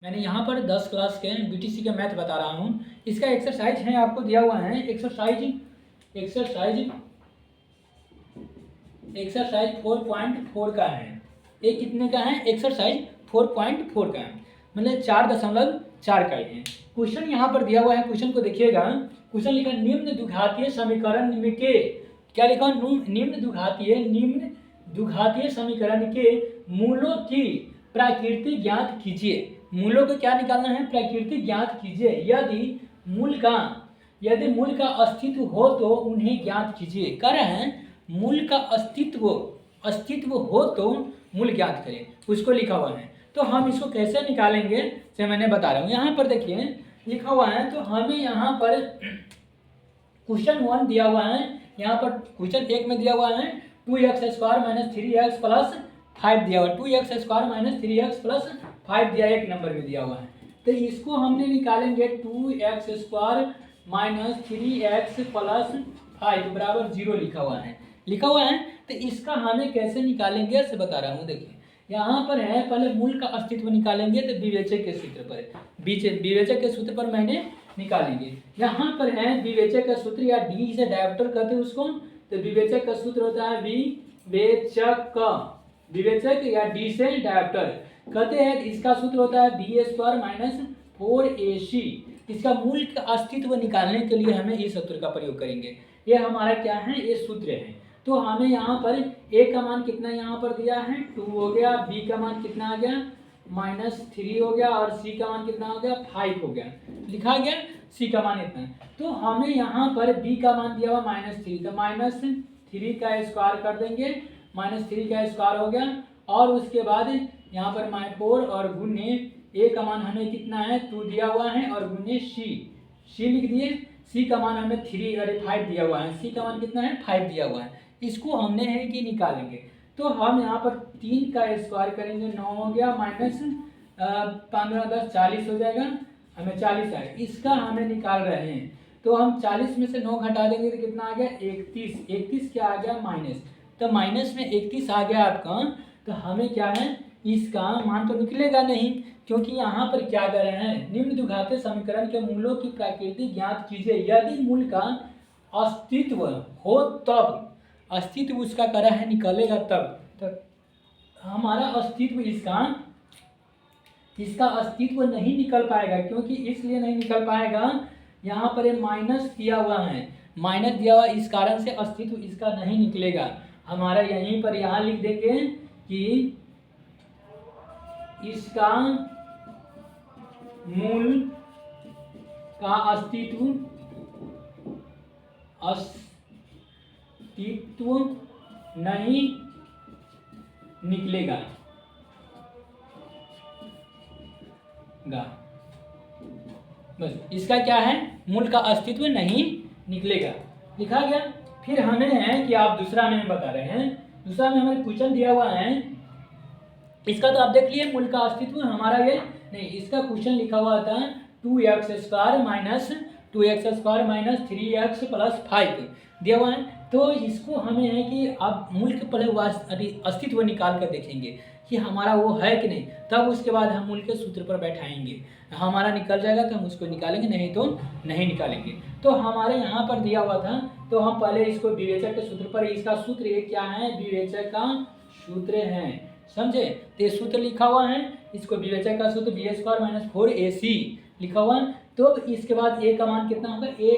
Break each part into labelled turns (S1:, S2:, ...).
S1: मैंने यहाँ पर 10 क्लास के बीटीसी के मैथ बता रहा हूँ। इसका एक्सरसाइज है, आपको दिया हुआ है एक्सरसाइज 4.4 का है। ये कितने का है? एक्सरसाइज 4.4 का है, मतलब 4.4 का ही है। क्वेश्चन यहाँ पर दिया हुआ है, क्वेश्चन को देखिएगा। क्वेश्चन लिखा निम्न द्विघातीय समीकरण के, क्या लिखा? निम्न द्विघातीय समीकरण के मूलों की प्रकृति ज्ञात कीजिए। मूलों को क्या निकालना है? प्रकृति ज्ञात कीजिए। यदि मूल का अस्तित्व हो तो उन्हें ज्ञात कीजिए। कह रहे हैं मूल का अस्तित्व हो तो मूल ज्ञात करें, उसको लिखा हुआ है। तो हम इसको कैसे निकालेंगे से मैंने बता रहा हूँ। यहाँ पर देखिए लिखा हुआ है, तो हमें यहाँ पर क्वेश्चन 1 दिया हुआ है। यहाँ पर क्वेश्चन 1 में दिया हुआ है 2x² - 3x + 5 दिया हुआ है। 2x² - 3x + 5 दिया, एक नंबर में दिया हुआ है। तो इसको हमने निकालेंगे 2x² - 3x + 5 बराबर 0 लिखा हुआ है। तो इसका हमें कैसे निकालेंगे से बता रहा हूँ। देखिए यहाँ पर है, पहले मूल का अस्तित्व निकालेंगे तो विवेचक के सूत्र पर मैंने निकालेंगे। यहाँ पर है विवेचक का सूत्र, या डी से डायोप्टर कहते हैं उसको। तो विवेचक का सूत्र होता है विवेचक या डी से डायोप्टर कहते हैं। इसका सूत्र होता है b² - 4ac। इसका मूल का अस्तित्व निकालने के लिए हमें इस सूत्र का प्रयोग करेंगे। ये हमारा क्या है? ये सूत्र है। तो हमें यहाँ पर a का मान कितना यहाँ पर दिया है? 2 हो गया। b का मान कितना आ गया? -3 हो गया। और c का मान कितना हो गया? 5 हो गया। लिखा गया c का मान इतना। तो हमें यहाँ पर b का मान दिया हुआ -3, तो -3 का स्क्वायर कर देंगे। -3 का स्क्वायर हो गया। और उसके बाद यहाँ पर -4 और गुने a का मान हमें कितना है? 2 दिया हुआ है, और गुने c लिख दिए। c का मान हमें 5 दिया हुआ है। c का मान कितना है? 5 दिया हुआ है। इसको हमने है कि निकालेंगे। तो हम यहाँ पर 3 का स्क्वायर करेंगे, 9 हो गया। -15 10 40 हो जाएगा, हमें 40 आएगा। इसका हमें निकाल रहे हैं। तो हम 40 में से 9 घटा देंगे तो कितना आ गया? 31 क्या आ गया? माइनस। तो माइनस में 31 आ गया आपका। तो हमें क्या है? इसका मान तो निकलेगा नहीं, क्योंकि यहाँ पर क्या कर रहे हैं? निम्न द्विघातीय समीकरण के मूलों की प्रकृति ज्ञात कीजिए। यदि मूल का अस्तित्व हो तब, अस्तित्व उसका करा है निकलेगा तब। तो हमारा अस्तित्व इसका अस्तित्व नहीं निकल पाएगा। क्योंकि इसलिए नहीं निकल पाएगा, यहाँ पर ये माइनस दिया हुआ है, इस कारण से अस्तित्व इसका नहीं निकलेगा। हमारा यहीं पर यहाँ लिख देंगे कि इसका मूल का अस्तित्व नहीं निकलेगा। बस इसका क्या है? मूल का अस्तित्व नहीं निकलेगा, लिखा गया। फिर हमें है कि आप दूसरा में बता रहे हैं। दूसरा में हमें क्वेश्चन दिया हुआ है, इसका तो आप देख लिए मूल का अस्तित्व हमारा ये नहीं। इसका क्वेश्चन लिखा हुआ था 2x² - 3x + 5 दिया हुआ है। तो इसको हमें है कि अब मूल के पहले अस्तित्व निकाल कर देखेंगे कि हमारा वो है कि नहीं, तब उसके बाद हम मूल के सूत्र पर बैठाएंगे। हमारा निकल जाएगा तो हम उसको निकालेंगे, नहीं तो नहीं निकालेंगे। तो हमारे यहाँ पर दिया हुआ था, तो हम पहले इसको विवेचक के सूत्र पर, इसका सूत्र ये क्या है? विवेचक का सूत्र है, समझे? तो ये सूत्र लिखा हुआ है, इसको विवेचक का सूत्र b² - 4ac लिखा हुआ है। तो इसके बाद a का मान कितना होगा? a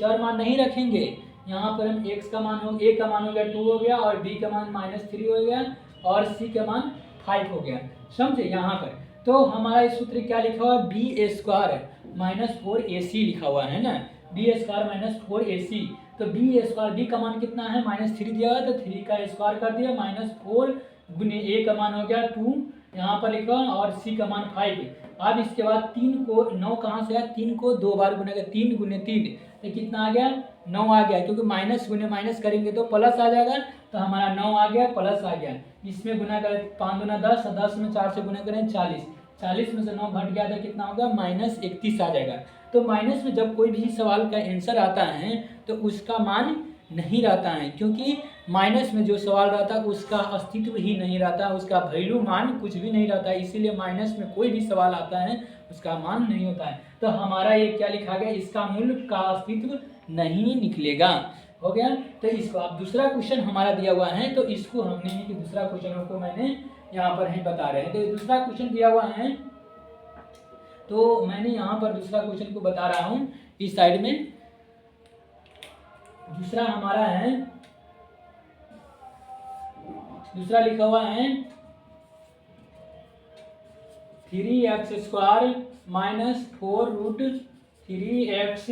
S1: चर मान नहीं रखेंगे। यहाँ पर हम x का मान हो, a का मान हो गया 2 हो गया, और b का मान -3 हो गया, और c का मान 5 हो गया, समझे? यहाँ पर तो हमारा इस सूत्र क्या लिखा हुआ? b² - 4ac लिखा हुआ है ना, b² - 4ac। तो b का मान कितना है? -3 दिया हुआ, तो 3 का स्क्वायर कर दिया, -4 गुने a का मान हो गया 2 यहाँ पर लिखा, और c का मान 5। अब इसके बाद 3 को 9 कहाँ से आया? 3 को 2 बार गुनेगा, 3 गुने 3 तो कितना आ गया? 9 आ गया। क्योंकि माइनस गुने माइनस करेंगे तो प्लस आ जाएगा, तो हमारा 9 आ गया, प्लस आ गया। इसमें गुना करें 5 दूना 10, 10 में 4 से गुना करें 40, 40 में से 9 घट गया तो कितना होगा? -31 आ जाएगा। तो माइनस में जब कोई भी सवाल का आंसर आता है तो उसका मान नहीं रहता है, क्योंकि माइनस में जो सवाल रहता है उसका अस्तित्व ही नहीं रहता, उसका वैल्यू मान कुछ भी नहीं रहता है, इसीलिए माइनस में कोई भी सवाल आता है उसका मान नहीं होता है। तो हमारा ये क्या लिखा गया, इसका मूल का अस्तित्व नहीं निकलेगा। हो गया। तो इसको अब दूसरा क्वेश्चन हमारा दिया हुआ है, तो इसको हमने कि दूसरा क्वेश्चन को मैंने यहाँ पर है बता रहे हैं। तो दूसरा क्वेश्चन दिया हुआ है, तो मैंने यहाँ पर दूसरा क्वेश्चन को बता रहा हूँ। इस साइड में दूसरा हमारा है, दूसरा लिखा हुआ है 3x² माइनस 4√3x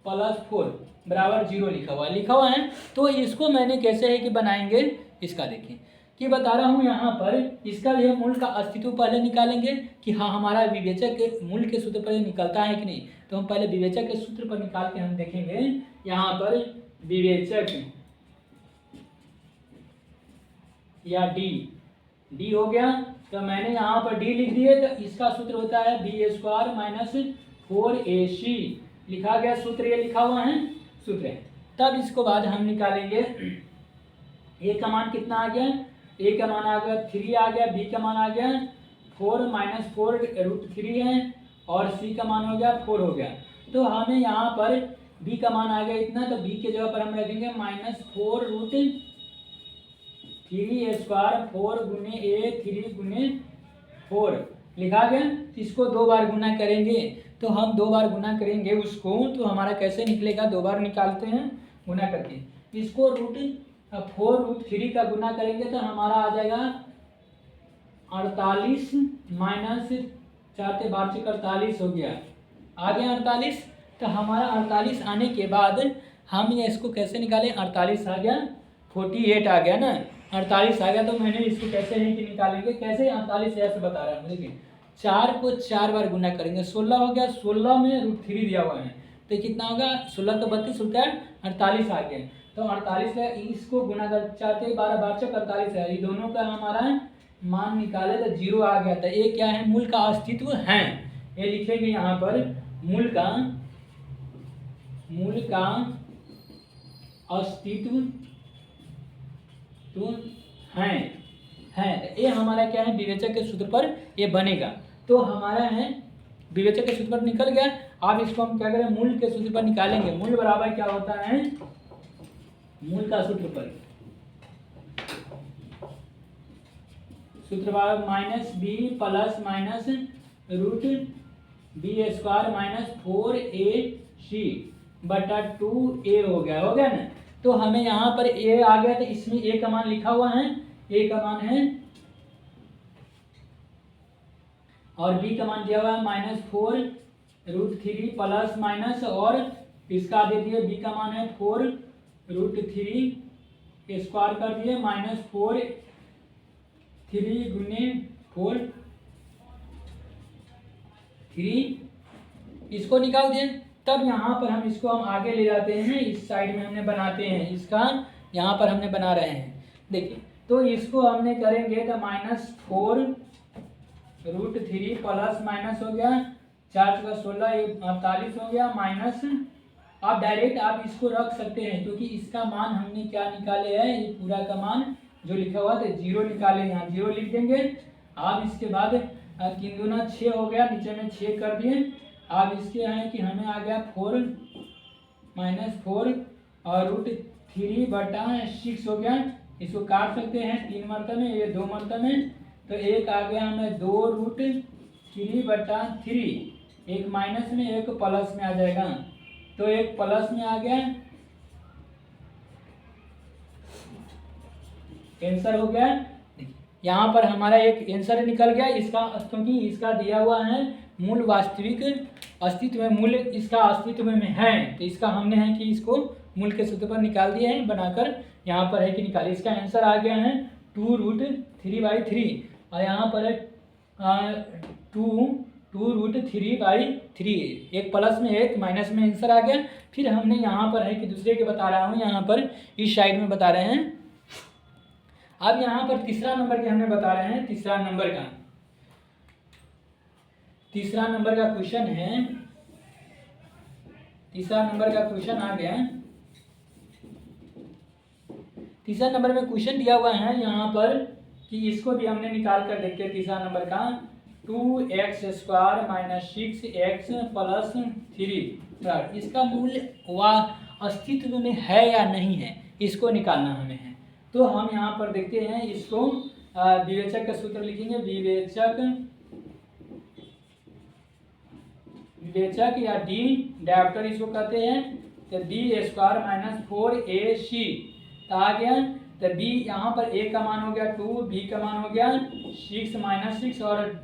S1: प्लस 4 बराबर 0 लिखा हुआ है। तो इसको मैंने कैसे है कि बनाएंगे, इसका देखिए कि बता रहा हूँ यहाँ पर, इसका भी मूल का अस्तित्व पहले निकालेंगे कि हाँ हमारा विवेचक के मूल के सूत्र पर निकलता है कि नहीं। तो हम पहले विवेचक के सूत्र पर निकाल के हम देखेंगे। यहाँ पर विवेचक या डी हो गया, तो मैंने यहाँ पर डी लिख दिए। तो इसका सूत्र होता है b² माइनस 4ac लिखा गया, सूत्र ये लिखा हुआ है, सूत्र है। तब इसको बाद हम निकालेंगे, ए का मान कितना आ गया, ए का मान आ गया 3 आ गया, बी का मान आ गया 4 माइनस 4√3 है, और सी का मान हो गया 4 हो गया। तो हमें यहाँ पर बी का मान आ गया इतना, तो बी के जगह पर हम रखेंगे माइनस 4√3 स्क्वायर 4 गुने ए 3 गुने 4 लिखा गया। इसको 2 बार गुना करेंगे, तो हम 2 बार गुना करेंगे उसको, तो हमारा कैसे निकलेगा, 2 बार निकालते हैं गुना करके। इसको √4√3 का गुना करेंगे तो हमारा आ जाएगा 48 माइनस 4 से 12 48 हो गया, आ गया 48। तो हमारा 48 आने के बाद हम ये इसको कैसे निकालें, 48 आ गया, 48 आ गया ना, 48 आ गया। तो मैंने इसको कैसे है कि निकालेंगे, कैसे 48 ऐसे बता रहा हूँ। देखिए 4 को 4 बार गुना करेंगे, 16 हो गया, 16 में √3 दिया हुआ है, तो कितना होगा, 16 का 32 होता है, 48 आ गया। तो 48 है, इसको गुना कर 4 से 12 12 48 है, ये दोनों का हमारा मान निकाले तो 0 आ गया था। ये क्या है, मूल का अस्तित्व है, ये लिखेंगे यहाँ पर मूल का अस्तित्व तो है। तो ये हमारा क्या है, विवेचक के सूत्र पर ये बनेगा। तो हमारा है विवेचक के सूत्र पर निकल गया। अब इसको हम क्या करें, मूल के सूत्र पर निकालेंगे। मूल बराबर क्या होता है, मूल का सूत्र पर सूत्र बराबर minus B plus minus √b² minus 4ac बटा 2a हो गया ना। तो हमें यहाँ पर a आ गया, तो इसमें a का मान लिखा हुआ है, a का मान है, और b का मान दिया हुआ है माइनस 4√3 प्लस माइनस, और इसका दे दिए b का मान है 4√3 स्क्वायर कर दिए माइनस 4 3 गुने 4 3 इसको निकाल दिए। तब यहाँ पर हम इसको हम आगे ले जाते हैं, इस साइड में हमने बनाते हैं, इसका यहाँ पर हमने बना रहे हैं। देखिए तो इसको हमने करेंगे तो माइनस 4√3 प्लस माइनस हो गया 4 का 16 ये 48 हो गया, माइनस आप डायरेक्ट आप इसको रख सकते हैं, क्योंकि इसका मान हमने क्या निकाले है, ये पूरा का मान जो लिखा हुआ था 0 निकाले, यहाँ 0 लिख देंगे। अब इसके बाद 3 दूना 6 हो गया, नीचे में 6 कर दिए। अब इसके हैं कि हमें आ गया 4 माइनस 4 और √3 बटा 6 हो गया। इसको काट सकते हैं 3 मरतबे, ये 2 मरतबे, तो एक आ गया हमें 2√3 बटा 3, एक माइनस में एक प्लस में आ जाएगा, तो एक प्लस में आ गया, आंसर हो गया। यहाँ पर हमारा एक आंसर निकल गया इसका, क्योंकि इसका दिया हुआ है मूल वास्तविक अस्तित्व में, मूल इसका अस्तित्व में है, तो इसका हमने है कि इसको मूल के सूत्र पर निकाल दिया है बनाकर, यहाँ पर है कि निकाले। इसका आंसर आ गया है 2√3/3, और यहाँ पर है 2√3/3, एक प्लस में एक माइनस में आंसर आ गया। फिर हमने यहाँ पर है कि दूसरे के बता रहा हूँ, यहाँ पर इस साइड में बता रहे हैं। अब यहाँ पर तीसरा नंबर के हमें बता रहे हैं, तीसरा नंबर का क्वेश्चन है, तीसरा नंबर का क्वेश्चन आ गया तीसरा नंबर में क्वेश्चन दिया हुआ है यहाँ पर कि इसको भी हमने निकाल कर देखते हैं। तीसरा नंबर का 2x² माइनस 6x प्लस 3, इसका मूल्य अस्तित्व में है या नहीं है, इसको निकालना हमें है। तो हम यहाँ पर देखते हैं इसको, विवेचक का सूत्र लिखेंगे। विवेचक या डी डायरेक्टर इसको कहते हैं। तो b² माइनस 4ac आ गया। तो b यहाँ पर a का मान हो गया 2, b का मान हो गया 6 माइनस 6 और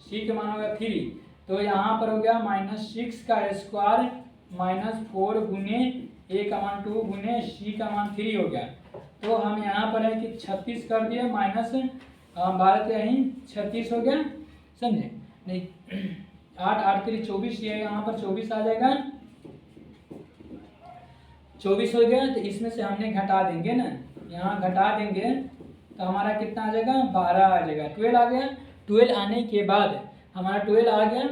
S1: c का मान हो गया 3। तो यहाँ पर हो गया -6 का स्क्वायर माइनस 4 गुने a का मान 2 गुने c का मान 3 हो गया। तो हम यहाँ पर है कि 36 कर दिए, माइनस 12 यहीं 36 हो गया, समझे नहीं। 8 8 3 24, ये यहाँ पर 24 आ जाएगा, 24 हो गया। तो इसमें से हमने घटा देंगे ना, यहाँ घटा देंगे तो हमारा कितना आ जाएगा, 12 आ जाएगा। 12 आ गया। 12 आने के बाद हमारा 12 आ गया,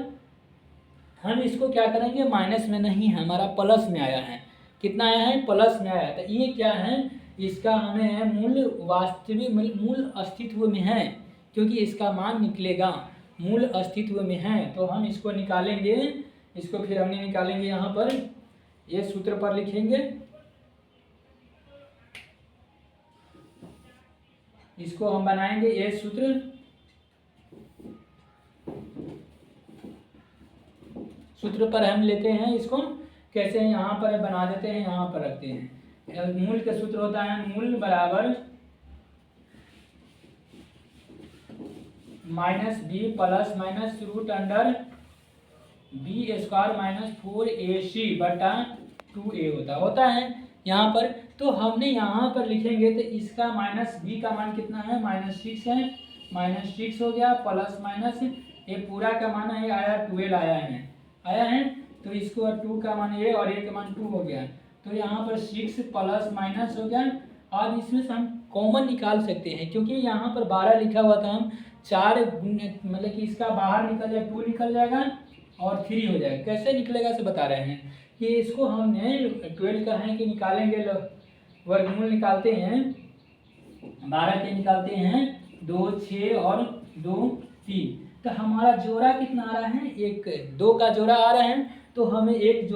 S1: हम इसको क्या करेंगे, माइनस में नहीं है, हमारा प्लस में आया है। कितना आया है, प्लस में आया। तो ये क्या है, इसका हमें मूल वास्तविक मूल अस्तित्व में है, क्योंकि इसका मान निकलेगा मूल अस्तित्व में है। तो हम इसको निकालेंगे, इसको फिर हमने निकालेंगे यहाँ पर, ये सूत्र पर लिखेंगे, इसको हम बनाएंगे ये सूत्र पर हम लेते हैं इसको, कैसे यहाँ पर बना देते हैं, यहाँ पर रखते हैं। मूल का सूत्र होता है मूल बराबर -b plus minus root under b² minus 4ac बटा 2a होता है यहाँ पर। तो हमने यहाँ पर लिखेंगे तो इसका -b का मान कितना है, -6 है, -6 हो गया, प्लस माइनस ये पूरा का मान है आया 12 आया है। तो इसको 2 का मान ये और 1 का मान 2 हो गया। तो यहाँ पर 6 प्लस माइनस हो गया। अब इसमें से हम कॉमन निकाल सकते हैं, क्योंकि यहाँ पर 12 लिखा हुआ था, हम 4 मतलब कि इसका बाहर निकल जाए 2 निकल जाएगा और 3 हो जाएगा। कैसे निकलेगा से बता रहे हैं कि इसको हमने 12 का है कि निकालेंगे, वर्गमूल निकालते हैं, 12 के निकालते हैं 2 6 और 2 3। तो हमारा जोड़ा कितना आ रहा है, 1 2 का जोड़ा आ रहा है। तो हमें एक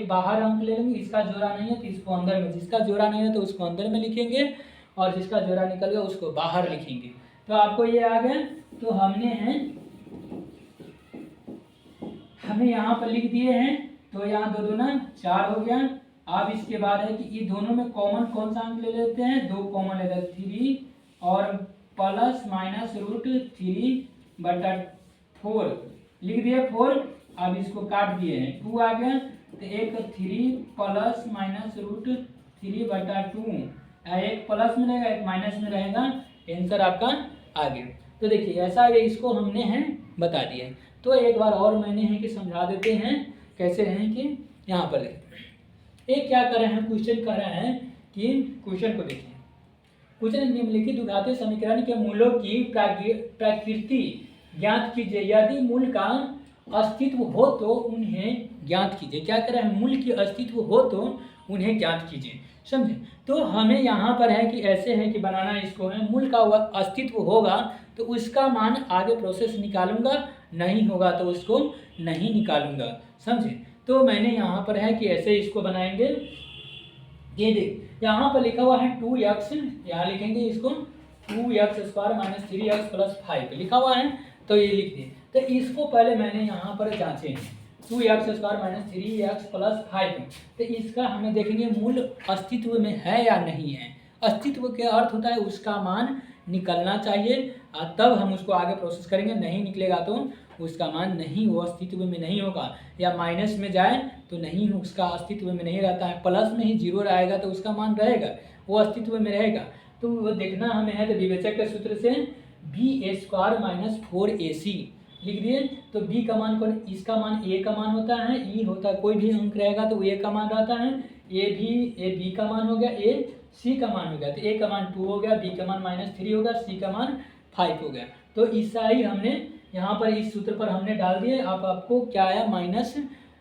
S1: बाहर अंक ले लेंगे, इसका जोड़ा नहीं है तो इसको अंदर में, जिसका जोड़ा नहीं है तो उसको अंदर में लिखेंगे और जिसका जोड़ा निकल गया उसको बाहर लिखेंगे। तो आपको ये आ गया। तो हमने यहाँ पर लिख दिए हैं। तो यहाँ 2 दूना 4 हो गया। अब इसके बाद है कि ये दोनों में कॉमन कौन सा अंक ले लेते हैं, 2 कॉमन लेते हैं, 3 और प्लस माइनस रूट 3 बटा 4 लिख दिया 4। अब इसको काट दिए हैं, 2 आ गया। तो एक 3 प्लस माइनस रूट 3 बटा 2, एक प्लस में रहेगा एक माइनस में रहेगा, आंसर आपका आ गया। तो देखिए ऐसा है, इसको हमने है बता दिया। तो एक बार और मैंने है कि समझा देते हैं कैसे है कि यहाँ पर देखिए एक क्या कर रहे हैं, क्वेश्चन कर रहे हैं कि क्वेश्चन को देखिए। क्वेश्चन निम्नलिखित उदाहरण समीकरण के मूलों की प्रकृति ज्ञात कीजिए, यदि मूल का अस्तित्व हो तो उन्हें ज्ञात कीजिए। क्या कर रहे हैं, मूल की अस्तित्व हो तो उन्हें ज्ञात कीजिए, समझे। तो हमें यहाँ पर है कि ऐसे है कि बनाना इसको है, मूल का अस्तित्व होगा तो उसका मान आगे प्रोसेस निकालूंगा, नहीं होगा तो उसको नहीं निकालूंगा, समझे। तो मैंने यहाँ पर है कि ऐसे इसको बनाएंगे। ये देख यहाँ पर लिखा हुआ है 2x, यहाँ लिखेंगे इसको 2x² माइनस 3x प्लस 5 लिखा हुआ है। तो ये लिख दिए। तो इसको पहले मैंने यहाँ पर जांचे हैं, 2x² माइनस 3x प्लस 5। तो इसका हमें देखेंगे मूल अस्तित्व में है या नहीं है। अस्तित्व के अर्थ होता है उसका मान निकलना चाहिए, तब हम उसको आगे प्रोसेस करेंगे। नहीं निकलेगा तो उसका मान नहीं, वो अस्तित्व में नहीं होगा। या माइनस में जाए तो नहीं, उसका अस्तित्व में नहीं रहता है। प्लस में ही 0 रहेगा तो उसका मान रहेगा, वो अस्तित्व में रहेगा। तो वो देखना हमें है। तो विवेचक के सूत्र से b² माइनस 4ac लिख दिए। तो b का मान कौन, इसका मान a का मान होता है, e होता है, कोई भी अंक रहेगा तो a का मान रहता है। a b का मान हो गया, a c का मान हो गया। तो a का मान 2 हो गया, b का मान -3 होगा, c का मान 5 हो गया। तो ऐसा ही हमने यहाँ पर इस सूत्र पर हमने डाल दिए। अब आपको क्या आया,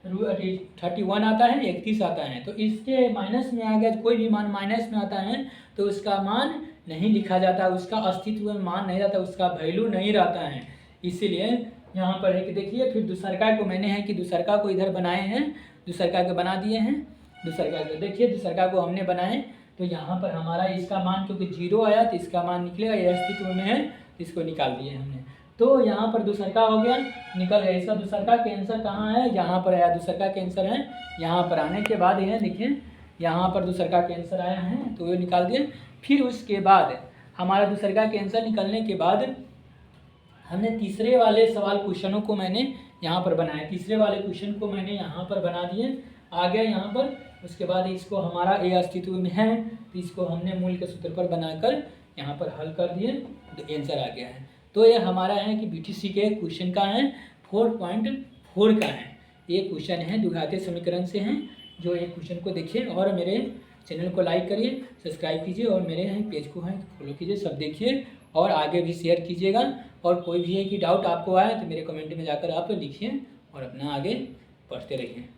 S1: 31 आता है, 31 आता है, तो इसके माइनस में आ गया। कोई भी मान माइनस में आता है तो उसका मान नहीं लिखा जाता, उसका अस्तित्व में मान नहीं रहता, उसका वैल्यू नहीं रहता है। इसीलिए यहाँ पर है कि देखिए, फिर दूसरका को मैंने है कि दूसरका को इधर बनाए हैं, दूसरका को बना दिए हैं। दूसरका को देखिए, दूसरका को हमने बनाए तो यहाँ पर हमारा इसका मान क्योंकि 0 आया तो इसका मान निकलेगा, ये अस्तित्व में है तो इसको निकाल दिए हमने। तो यहाँ पर दूसरका हो गया, निकल गया। इसका दूसरका के आंसर कहाँ है, यहाँ पर आया। दूसरका के आंसर है यहाँ पर। आने के बाद ये देखिए यहाँ पर दूसरका के आंसर आया है तो ये निकाल दिए। फिर उसके बाद हमारा दूसरका के आंसर निकलने के बाद हमने तीसरे वाले सवाल क्वेश्चनों को मैंने यहाँ पर बनाया। तीसरे वाले क्वेश्चन को मैंने यहाँ पर बना दिए, आ गया यहाँ पर। उसके बाद इसको हमारा ए अस्तित्व में है तो इसको हमने मूल के सूत्र पर बनाकर यहाँ पर हल कर दिए तो आंसर आ गया है। तो ये हमारा है कि बीटीसी के क्वेश्चन का है 4.4 का है। ये क्वेश्चन है द्विघातीय समीकरण से हैं। जो एक क्वेश्चन को देखिए और मेरे चैनल को लाइक करिए, सब्सक्राइब कीजिए और मेरे पेज को है फॉलो कीजिए, सब देखिए और आगे भी शेयर कीजिएगा। और कोई भी है कि डाउट आपको आए तो मेरे कमेंट में जाकर आप लिखिए और अपना आगे पढ़ते रहिए।